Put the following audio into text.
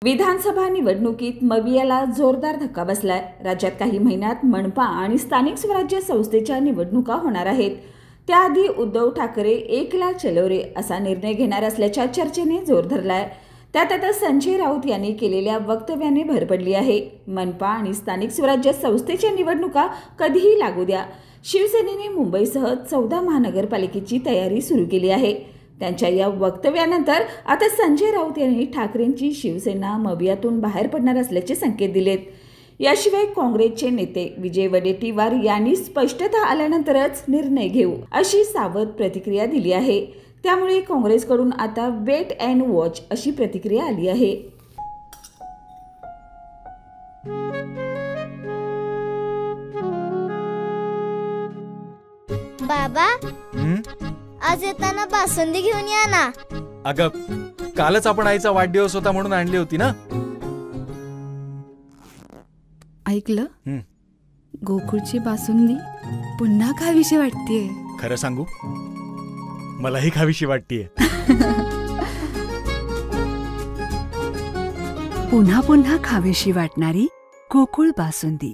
विधानसभा निवडणुकीत मवियाला जोरदार धक्का बसलाय। राज्यात काही महिन्यात मनपा आणि स्थानिक स्वराज्य संस्थेच्या निवडणुका होणार आहेत। त्याआधी उद्धव ठाकरे एकला चलो रे असा निर्णय घेणार असल्याच्या चर्चेने जोर धरलाय। त्यात आता संजय राऊत यांनी केलेल्या वक्तव्याने भर पडली आहे। मनपा आणि स्थानिक स्वराज्य संस्थेच्या निवडणुका कधीही लागू द्या। शिवसेनेने मुंबईसह 14 महानगरपालिकेची तयारी सुरू केली आहे। त्यांच्या या वक्तव्यानंतर आता संजय राऊत यांनी ठाकरेंची शिवसेना मवियातून बाहेर पडणार असल्याचे संकेत दिलेत। याशिवाय काँग्रेसचे नेते विजय वडेट्टीवार यांनी स्पष्टता आल्यानंतरच निर्णय घेऊ अशी सावध प्रतिक्रिया दिली आहे। त्यामुळे काँग्रेसकडून आता वेट अँड वॉच अशी प्रतिक्रिया आली आहे। बाबा, आज येताना बासुंदी घेऊन या ना। अगं, कालच आपण आईचा वाढदिवस होता म्हणून आणली होती ना। ऐकलं, गोकुळची बासुंदी पुन्हा खावीशी वाटतेय। खरं सांगू, मलाही खावीशी वाटतेय। पुन्हा पुन्हा खावीशी वाटणारी गोकुळ बासुंदी।